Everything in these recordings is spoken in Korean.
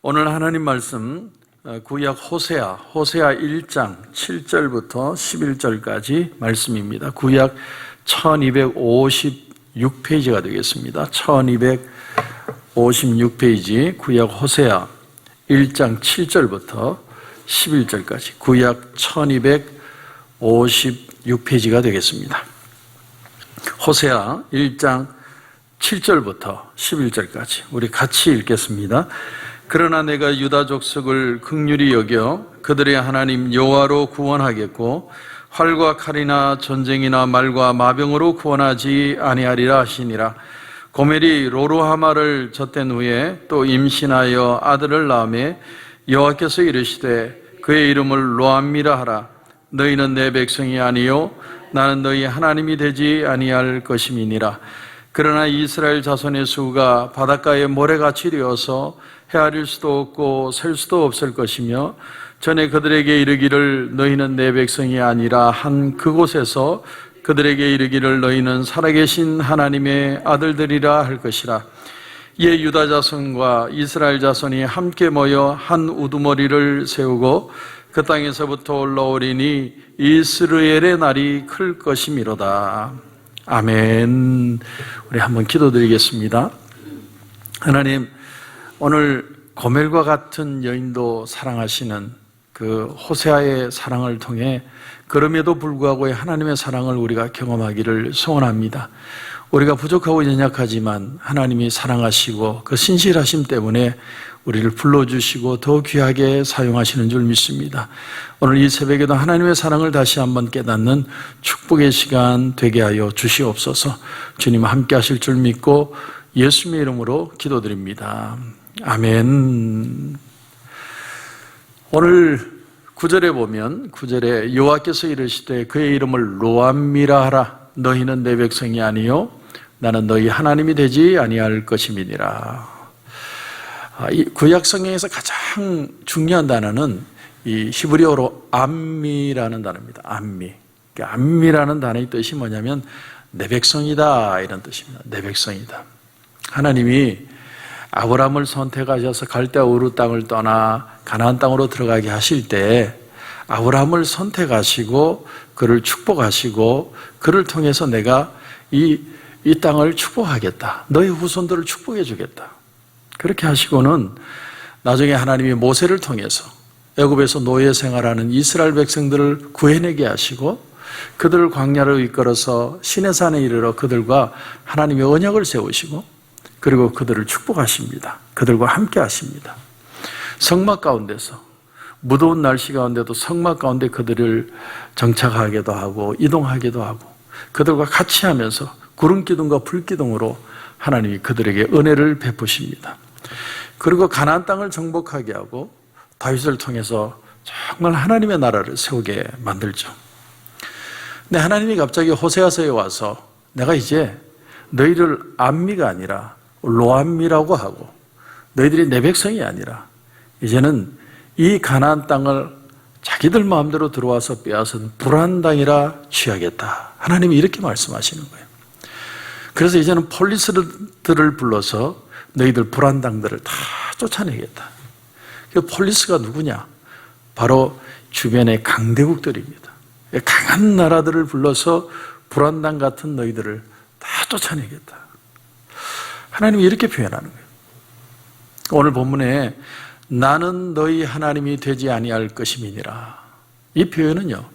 오늘 하나님 말씀 구약 호세아 1장 7절부터 11절까지 말씀입니다. 구약 1256페이지가 되겠습니다. 1256페이지 구약 호세아 1장 7절부터 11절까지 구약 1256페이지가 되겠습니다. 호세아 1장 7절부터 11절까지 우리 같이 읽겠습니다. 그러나 내가 유다 족속을 긍휼히 여겨 그들의 하나님 여호와로 구원하겠고 활과 칼이나 전쟁이나 말과 마병으로 구원하지 아니하리라 하시니라. 고멜이 로루하마를 젖된 후에 또 임신하여 아들을 낳으매 여호와께서 이르시되 그의 이름을 로암미라 하라. 너희는 내 백성이 아니요 나는 너희 하나님이 되지 아니할 것임이니라. 그러나 이스라엘 자손의 수가 바닷가의 모래같이 되어서 헤아릴 수도 없고 셀 수도 없을 것이며 전에 그들에게 이르기를 너희는 내 백성이 아니라 한 그곳에서 그들에게 이르기를 너희는 살아계신 하나님의 아들들이라 할 것이라. 이에 유다 자손과 이스라엘 자손이 함께 모여 한 우두머리를 세우고 그 땅에서부터 올라오리니 이스라엘의 날이 클 것이미로다. 아멘. 우리 한번 기도드리겠습니다. 하나님, 오늘 고멜과 같은 여인도 사랑하시는 그 호세아의 사랑을 통해 그럼에도 불구하고 하나님의 사랑을 우리가 경험하기를 소원합니다. 우리가 부족하고 연약하지만 하나님이 사랑하시고 그 신실하심 때문에 우리를 불러주시고 더 귀하게 사용하시는 줄 믿습니다. 오늘 이 새벽에도 하나님의 사랑을 다시 한번 깨닫는 축복의 시간 되게 하여 주시옵소서. 주님 함께 하실 줄 믿고 예수님의 이름으로 기도드립니다. 아멘. 오늘 9절에 보면 9절에 여호와께서 이르시되 그의 이름을 로암미라 하라. 너희는 내 백성이 아니요 나는 너희 하나님이 되지 아니할 것임이니라. 이 구약 성경에서 가장 중요한 단어는 이 히브리어로 암미라는 단어입니다. 암미. 암미라는 단어의 뜻이 뭐냐면 내 백성이다 이런 뜻입니다. 내 백성이다. 하나님이 아브라함을 선택하셔서 갈대아 우르 땅을 떠나 가나안 땅으로 들어가게 하실 때 아브라함을 선택하시고 그를 축복하시고 그를 통해서 내가 이 땅을 축복하겠다. 너희 후손들을 축복해 주겠다. 그렇게 하시고는 나중에 하나님이 모세를 통해서 애굽에서 노예 생활하는 이스라엘 백성들을 구해내게 하시고 그들을 광야로 이끌어서 시내산에 이르러 그들과 하나님의 언약을 세우시고 그리고 그들을 축복하십니다. 그들과 함께 하십니다. 성막 가운데서 무더운 날씨 가운데도 성막 가운데 그들을 정착하기도 하고 이동하기도 하고 그들과 같이 하면서 구름기둥과 불기둥으로 하나님이 그들에게 은혜를 베푸십니다. 그리고 가나안 땅을 정복하게 하고 다윗을 통해서 정말 하나님의 나라를 세우게 만들죠. 근데 하나님이 갑자기 호세아서에 와서 내가 이제 너희를 암미가 아니라 로암미라고 하고 너희들이 내 백성이 아니라 이제는 이 가나안 땅을 자기들 마음대로 들어와서 빼앗은 불안 땅이라 취하겠다. 하나님이 이렇게 말씀하시는 거예요. 그래서 이제는 폴리스들을 불러서 너희들 불안 땅들을 다 쫓아내겠다. 그 폴리스가 누구냐? 바로 주변의 강대국들입니다. 강한 나라들을 불러서 불안 땅 같은 너희들을 다 쫓아내겠다. 하나님이 이렇게 표현하는 거예요. 오늘 본문에 나는 너희 하나님이 되지 아니할 것임이니라. 이 표현은요,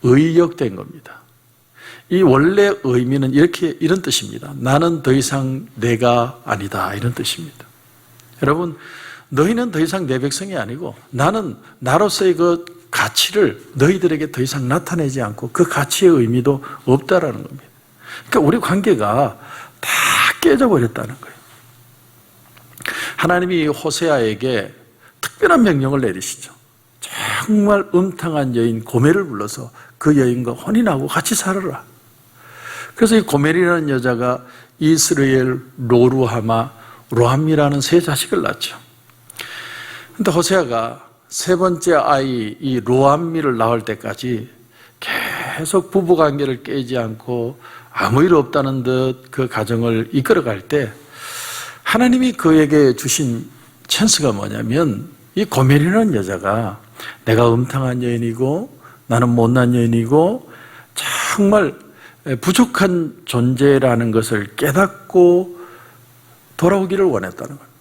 의역된 겁니다. 이 원래 의미는 이런 뜻입니다. 나는 더 이상 내가 아니다. 이런 뜻입니다. 여러분, 너희는 더 이상 내 백성이 아니고 나는 나로서의 그 가치를 너희들에게 더 이상 나타내지 않고 그 가치의 의미도 없다라는 겁니다. 그러니까 우리 관계가 다 깨져버렸다는 거예요. 하나님이 호세아에게 특별한 명령을 내리시죠. 정말 음탕한 여인 고멜을 불러서 그 여인과 혼인하고 같이 살아라. 그래서 이 고멜이라는 여자가 이스라엘, 로암미라는 세 자식을 낳죠. 그런데 호세아가 세 번째 아이 이 로암미를 낳을 때까지 계속 부부관계를 깨지 않고 아무 일 없다는 듯 그 가정을 이끌어갈 때 하나님이 그에게 주신 찬스가 뭐냐면 이 고멜이라는 여자가 내가 음탕한 여인이고 나는 못난 여인이고 정말 부족한 존재라는 것을 깨닫고 돌아오기를 원했다는 거예요.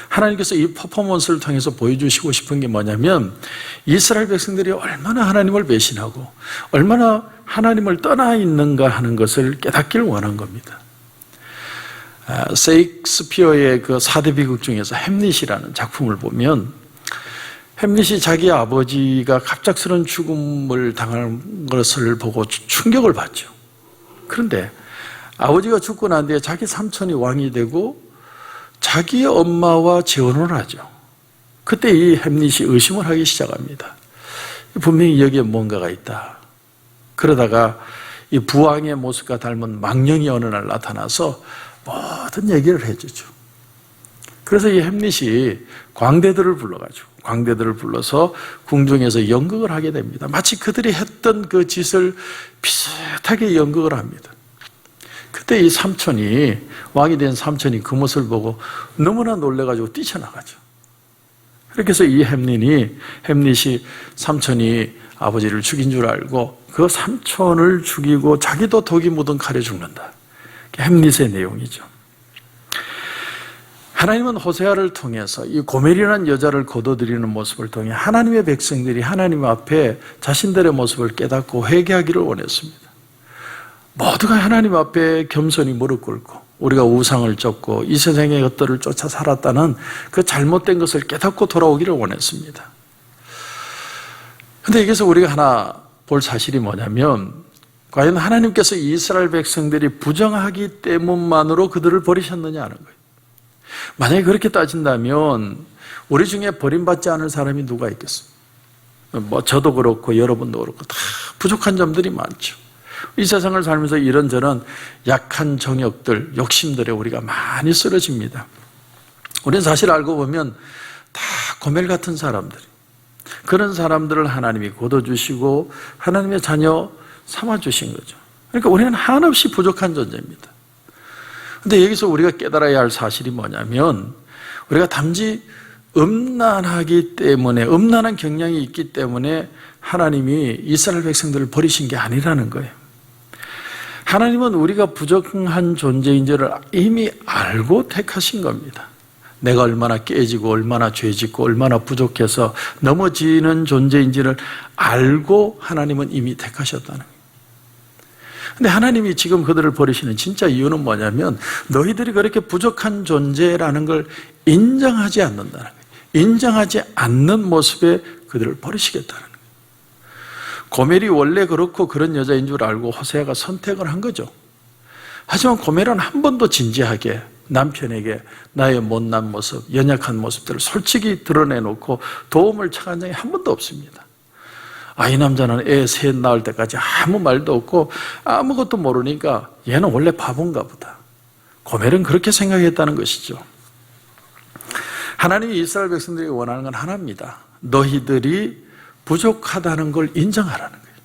하나님께서 이 퍼포먼스를 통해서 보여주시고 싶은 게 뭐냐면 이스라엘 백성들이 얼마나 하나님을 배신하고 얼마나 하나님을 떠나 있는가 하는 것을 깨닫기를 원한 겁니다. 세익스피어의 그 4대 비극 중에서 햄릿이라는 작품을 보면 햄릿이 자기 아버지가 갑작스러운 죽음을 당한 것을 보고 충격을 받죠. 그런데 아버지가 죽고 난 뒤에 자기 삼촌이 왕이 되고 자기 엄마와 재혼을 하죠. 그때 이 햄릿이 의심을 하기 시작합니다. 분명히 여기에 뭔가가 있다. 그러다가 이 부왕의 모습과 닮은 망령이 어느 날 나타나서 모든 얘기를 해주죠. 그래서 이 햄릿이 광대들을 불러서 궁중에서 연극을 하게 됩니다. 마치 그들이 했던 그 짓을 비슷하게 연극을 합니다. 그때 이 삼촌이, 왕이 된 삼촌이 그 모습을 보고 너무나 놀래가지고 뛰쳐나가죠. 그렇게 해서 이 햄릿이 삼촌이 아버지를 죽인 줄 알고 그 삼촌을 죽이고 자기도 독이 묻은 칼에 죽는다. 햄릿의 내용이죠. 하나님은 호세아를 통해서 이 고멜이라는 여자를 거둬들이는 모습을 통해 하나님의 백성들이 하나님 앞에 자신들의 모습을 깨닫고 회개하기를 원했습니다. 모두가 하나님 앞에 겸손히 무릎 꿇고 우리가 우상을 쫓고 이 세상의 것들을 쫓아 살았다는 그 잘못된 것을 깨닫고 돌아오기를 원했습니다. 그런데 여기서 우리가 하나 볼 사실이 뭐냐면 과연 하나님께서 이스라엘 백성들이 부정하기 때문만으로 그들을 버리셨느냐 하는 거예요. 만약에 그렇게 따진다면 우리 중에 버림받지 않을 사람이 누가 있겠습니까? 저도 그렇고 여러분도 그렇고 다 부족한 점들이 많죠. 이 세상을 살면서 이런저런 약한 정욕들, 욕심들에 우리가 많이 쓰러집니다. 우리는 사실 알고 보면 다 고멜 같은 사람들이, 그런 사람들을 하나님이 거둬주시고 하나님의 자녀 삼아주신 거죠. 그러니까 우리는 한없이 부족한 존재입니다. 그런데 여기서 우리가 깨달아야 할 사실이 뭐냐면 우리가 단지 음란하기 때문에, 음란한 경향이 있기 때문에 하나님이 이스라엘 백성들을 버리신 게 아니라는 거예요. 하나님은 우리가 부족한 존재인지를 이미 알고 택하신 겁니다. 내가 얼마나 깨지고 얼마나 죄짓고 얼마나 부족해서 넘어지는 존재인지를 알고 하나님은 이미 택하셨다는 거예요. 근데 하나님이 지금 그들을 버리시는 진짜 이유는 뭐냐면 너희들이 그렇게 부족한 존재라는 걸 인정하지 않는다는 거예요. 인정하지 않는 모습에 그들을 버리시겠다는 거예요. 고멜이 원래 그렇고 그런 여자인 줄 알고 호세아가 선택을 한 거죠. 하지만 고멜은 한 번도 진지하게 남편에게 나의 못난 모습, 연약한 모습들을 솔직히 드러내놓고 도움을 청한 적이 한 번도 없습니다. 이 남자는 애 셋 낳을 때까지 아무 말도 없고 아무것도 모르니까 얘는 원래 바본가 보다. 고멜은 그렇게 생각했다는 것이죠. 하나님이 이스라엘 백성들이 원하는 건 하나입니다. 너희들이 부족하다는 걸 인정하라는 거예요.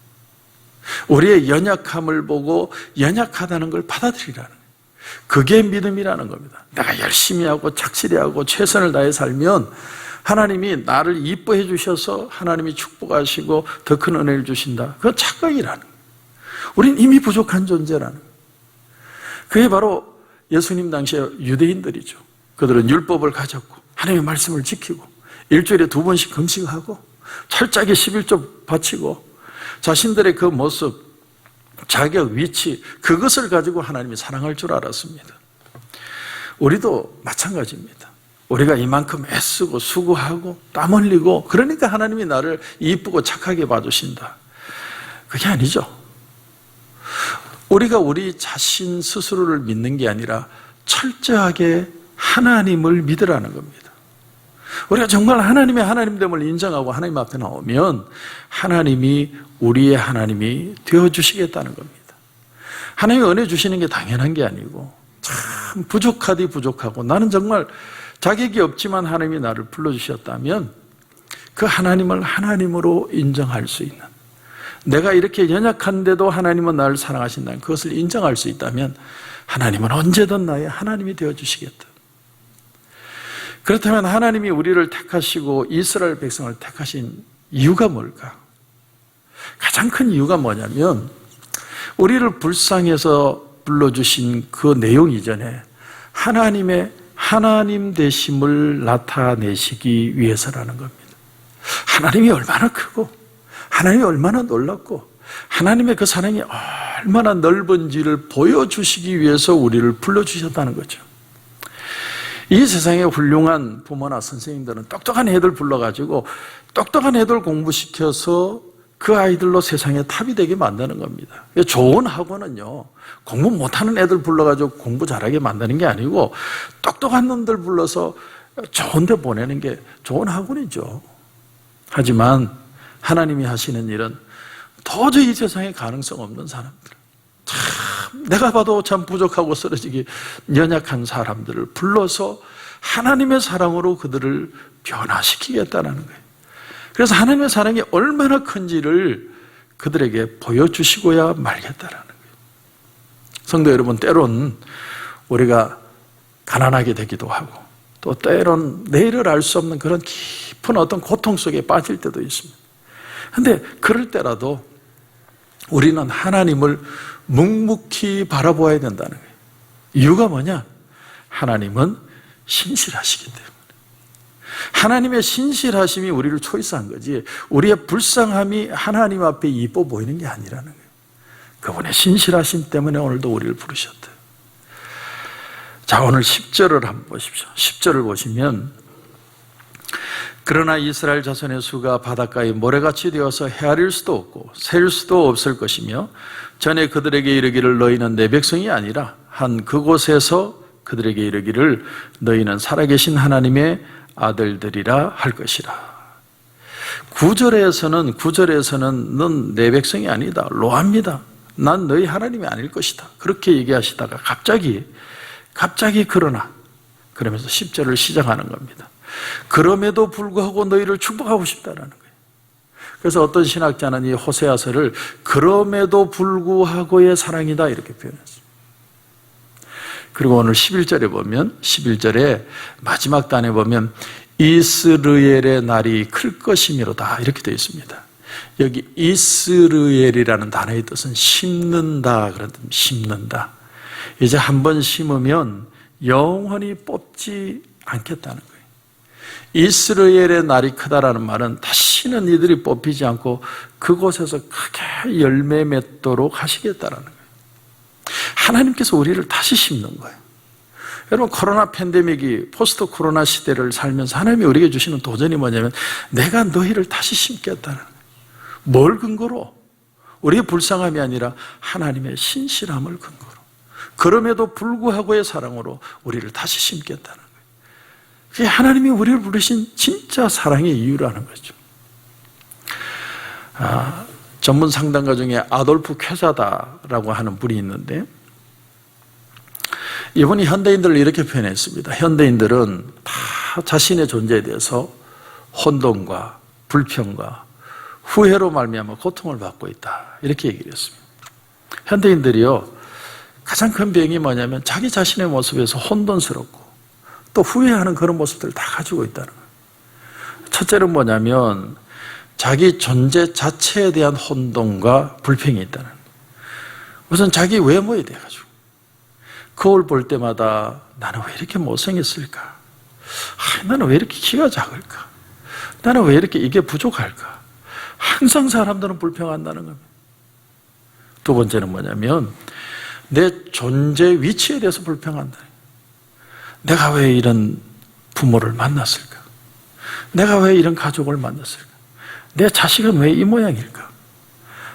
우리의 연약함을 보고 연약하다는 걸 받아들이라는 거예요. 그게 믿음이라는 겁니다. 내가 열심히 하고 착실히 하고 최선을 다해 살면 하나님이 나를 이뻐해 주셔서 하나님이 축복하시고 더 큰 은혜를 주신다. 그건 착각이라는 거예요. 우린 이미 부족한 존재라는 거예요. 그게 바로 예수님 당시에 유대인들이죠. 그들은 율법을 가졌고 하나님의 말씀을 지키고 일주일에 2번씩 금식하고 철저하게 11조 바치고 자신들의 그 모습, 자격, 위치, 그것을 가지고 하나님이 사랑할 줄 알았습니다. 우리도 마찬가지입니다. 우리가 이만큼 애쓰고 수고하고 땀 흘리고 그러니까 하나님이 나를 이쁘고 착하게 봐주신다. 그게 아니죠. 우리가 우리 자신 스스로를 믿는 게 아니라 철저하게 하나님을 믿으라는 겁니다. 우리가 정말 하나님의 하나님됨을 인정하고 하나님 앞에 나오면 하나님이 우리의 하나님이 되어주시겠다는 겁니다. 하나님이 은혜 주시는 게 당연한 게 아니고 참 부족하디 부족하고 나는 정말 자격이 없지만 하나님이 나를 불러주셨다면 그 하나님을 하나님으로 인정할 수 있는, 내가 이렇게 연약한데도 하나님은 나를 사랑하신다는 그것을 인정할 수 있다면 하나님은 언제든 나의 하나님이 되어주시겠다. 그렇다면 하나님이 우리를 택하시고 이스라엘 백성을 택하신 이유가 뭘까? 가장 큰 이유가 뭐냐면 우리를 불쌍해서 불러주신 그 내용 이전에 하나님의 하나님 되심을 나타내시기 위해서라는 겁니다. 하나님이 얼마나 크고 하나님이 얼마나 놀랍고 하나님의 그 사랑이 얼마나 넓은지를 보여주시기 위해서 우리를 불러주셨다는 거죠. 이 세상에 훌륭한 부모나 선생님들은 똑똑한 애들 불러가지고 똑똑한 애들 공부시켜서 그 아이들로 세상에 탑이 되게 만드는 겁니다. 좋은 학원은요, 공부 못하는 애들 불러가지고 공부 잘하게 만드는 게 아니고 똑똑한 놈들 불러서 좋은 데 보내는 게 좋은 학원이죠. 하지만 하나님이 하시는 일은 도저히 이 세상에 가능성 없는 사람들, 참 내가 봐도 참 부족하고 쓰러지기 연약한 사람들을 불러서 하나님의 사랑으로 그들을 변화시키겠다는 거예요. 그래서 하나님의 사랑이 얼마나 큰지를 그들에게 보여주시고야 말겠다라는 거예요. 성도 여러분, 때론 우리가 가난하게 되기도 하고 또 때론 내일을 알 수 없는 그런 깊은 어떤 고통 속에 빠질 때도 있습니다. 그런데 그럴 때라도 우리는 하나님을 묵묵히 바라보아야 된다는 거예요. 이유가 뭐냐? 하나님은 신실하시기 때문에. 하나님의 신실하심이 우리를 초이스한 거지 우리의 불쌍함이 하나님 앞에 이뻐 보이는 게 아니라는 거예요. 그분의 신실하심 때문에 오늘도 우리를 부르셨대요. 자, 오늘 10절을 한번 보십시오. 10절을 보시면 그러나 이스라엘 자손의 수가 바닷가에 모래같이 되어서 헤아릴 수도 없고 셀 수도 없을 것이며 전에 그들에게 이르기를 너희는 내 백성이 아니라 한 그곳에서 그들에게 이르기를 너희는 살아계신 하나님의 아들들이라 할 것이라. 9절에서는 넌 내 백성이 아니다, 로합니다, 난 너희 하나님이 아닐 것이다, 그렇게 얘기하시다가 갑자기 그러면서 10절을 시작하는 겁니다. 그럼에도 불구하고 너희를 축복하고 싶다라는 거예요. 그래서 어떤 신학자는 이 호세아서를 그럼에도 불구하고의 사랑이다 이렇게 표현했습니다. 그리고 오늘 11절에 보면 11절에 마지막 단에 보면 이스르엘의 날이 클 것이미로다 이렇게 되어 있습니다. 여기 이스르엘이라는 단어의 뜻은 심는다 그런 뜻, 심는다. 이제 한번 심으면 영원히 뽑지 않겠다는 거예요. 이스라엘의 날이 크다라는 말은 다시는 이들이 뽑히지 않고 그곳에서 크게 열매 맺도록 하시겠다라는 거예요. 하나님께서 우리를 다시 심는 거예요. 여러분, 코로나 팬데믹이 포스트 코로나 시대를 살면서 하나님이 우리에게 주시는 도전이 뭐냐면 내가 너희를 다시 심겠다는 거예요. 뭘 근거로? 우리의 불쌍함이 아니라 하나님의 신실함을 근거로, 그럼에도 불구하고의 사랑으로 우리를 다시 심겠다는 거예요. 그게 하나님이 우리를 부르신 진짜 사랑의 이유라는 거죠. 전문 상담가 중에 아돌프 쾌사다라고 하는 분이 있는데 이분이 현대인들을 이렇게 표현했습니다. 현대인들은 다 자신의 존재에 대해서 혼돈과 불평과 후회로 말미암아 고통을 받고 있다 이렇게 얘기를 했습니다. 현대인들이요, 가장 큰 병이 뭐냐면 자기 자신의 모습에서 혼돈스럽고 또 후회하는 그런 모습들을 다 가지고 있다는 거예요. 첫째는 뭐냐면 자기 존재 자체에 대한 혼돈과 불평이 있다는 거예요. 우선 자기 외모에 대해 가지고 거울 볼 때마다 나는 왜 이렇게 못생겼을까? 나는 왜 이렇게 키가 작을까? 나는 왜 이렇게 이게 부족할까? 항상 사람들은 불평한다는 겁니다. 두 번째는 뭐냐면 내 존재 위치에 대해서 불평한다. 내가 왜 이런 부모를 만났을까? 내가 왜 이런 가족을 만났을까? 내 자식은 왜 이 모양일까?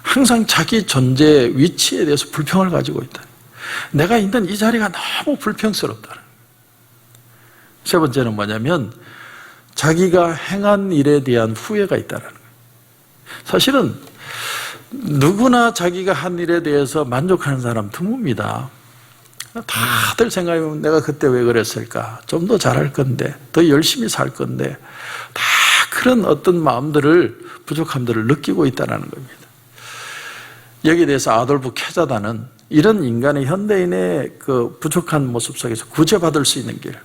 항상 자기 존재 위치에 대해서 불평을 가지고 있다. 내가 있는 이 자리가 너무 불평스럽다. 세 번째는 뭐냐면 자기가 행한 일에 대한 후회가 있다는 거예요. 사실은 누구나 자기가 한 일에 대해서 만족하는 사람 드뭅니다. 다들 생각해보면 내가 그때 왜 그랬을까? 좀 더 잘할 건데, 더 열심히 살 건데, 다 그런 어떤 마음들을, 부족함들을 느끼고 있다는 겁니다. 여기에 대해서 아돌프 쾌자다는 이런 인간의 현대인의 그 부족한 모습 속에서 구제받을 수 있는 길,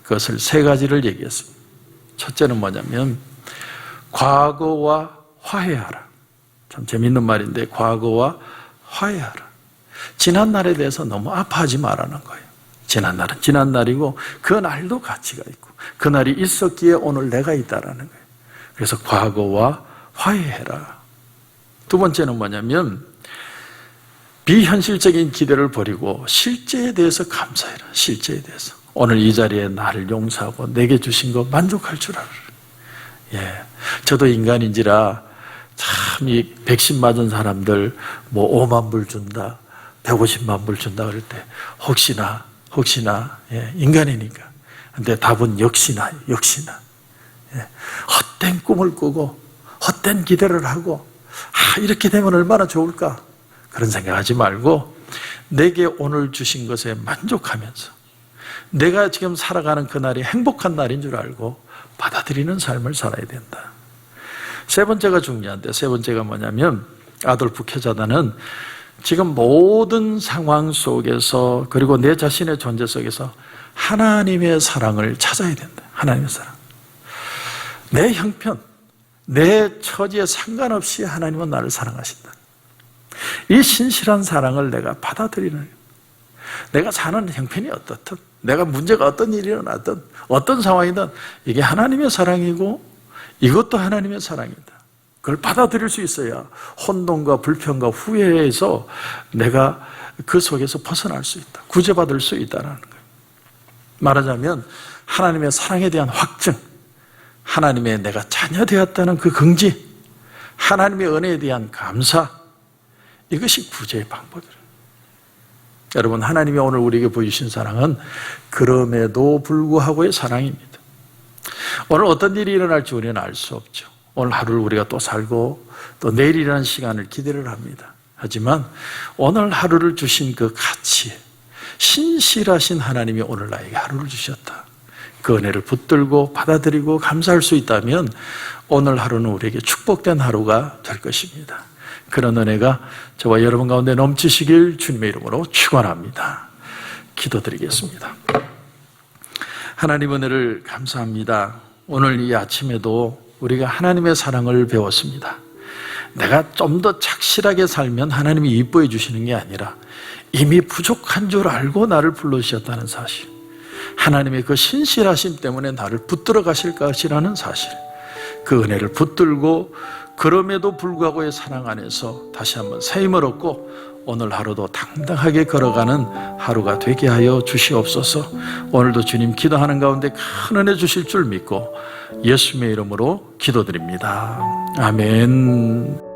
그것을 세 가지를 얘기했습니다. 첫째는 뭐냐면 과거와 화해하라. 참 재밌는 말인데 과거와 화해하라. 지난 날에 대해서 너무 아파하지 말라는 거예요. 지난 날은 지난 날이고 그 날도 가치가 있고 그 날이 있었기에 오늘 내가 있다라는 거예요. 그래서 과거와 화해해라. 두 번째는 뭐냐면 비현실적인 기대를 버리고 실제에 대해서 감사해라. 실제에 대해서. 오늘 이 자리에 나를 용서하고 내게 주신 거 만족할 줄 알아라. 예. 저도 인간인지라 참 이 백신 맞은 사람들 뭐 5만 불 준다, 150만 불 준다 그럴 때 혹시나 예, 인간이니까. 근데 답은 역시나 예. 헛된 꿈을 꾸고 헛된 기대를 하고 이렇게 되면 얼마나 좋을까 그런 생각하지 말고 내게 오늘 주신 것에 만족하면서 내가 지금 살아가는 그날이 행복한 날인 줄 알고 받아들이는 삶을 살아야 된다. 세 번째가 중요한데 세 번째가 뭐냐면 아돌프 켜자다는 지금 모든 상황 속에서 그리고 내 자신의 존재 속에서 하나님의 사랑을 찾아야 된다. 하나님의 사랑. 내 형편, 내 처지에 상관없이 하나님은 나를 사랑하신다. 이 신실한 사랑을 내가 받아들이는, 내가 사는 형편이 어떻든 내가 문제가 어떤 일이 일어나든 어떤 상황이든 이게 하나님의 사랑이고 이것도 하나님의 사랑이다. 그걸 받아들일 수 있어야 혼돈과 불평과 후회에서 내가 그 속에서 벗어날 수 있다. 구제받을 수 있다는 거예요. 말하자면 하나님의 사랑에 대한 확증, 하나님의 내가 자녀 되었다는 그 긍지, 하나님의 은혜에 대한 감사, 이것이 구제의 방법이에요. 여러분, 하나님이 오늘 우리에게 보여주신 사랑은 그럼에도 불구하고의 사랑입니다. 오늘 어떤 일이 일어날지 우리는 알 수 없죠. 오늘 하루를 우리가 또 살고 또 내일이라는 시간을 기대를 합니다. 하지만 오늘 하루를 주신 그 가치, 신실하신 하나님이 오늘 나에게 하루를 주셨다. 그 은혜를 붙들고 받아들이고 감사할 수 있다면 오늘 하루는 우리에게 축복된 하루가 될 것입니다. 그런 은혜가 저와 여러분 가운데 넘치시길 주님의 이름으로 축원합니다. 기도드리겠습니다. 하나님 은혜를 감사합니다. 오늘 이 아침에도 우리가 하나님의 사랑을 배웠습니다. 내가 좀 더 착실하게 살면 하나님이 이뻐해 주시는 게 아니라 이미 부족한 줄 알고 나를 불러주셨다는 사실, 하나님의 그 신실하심 때문에 나를 붙들어 가실 것이라는 사실, 그 은혜를 붙들고 그럼에도 불구하고의 사랑 안에서 다시 한번 새 힘을 얻고 오늘 하루도 당당하게 걸어가는 하루가 되게 하여 주시옵소서. 오늘도 주님 기도하는 가운데 큰 은혜 주실 줄 믿고 예수님의 이름으로 기도드립니다. 아멘.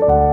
있습니다.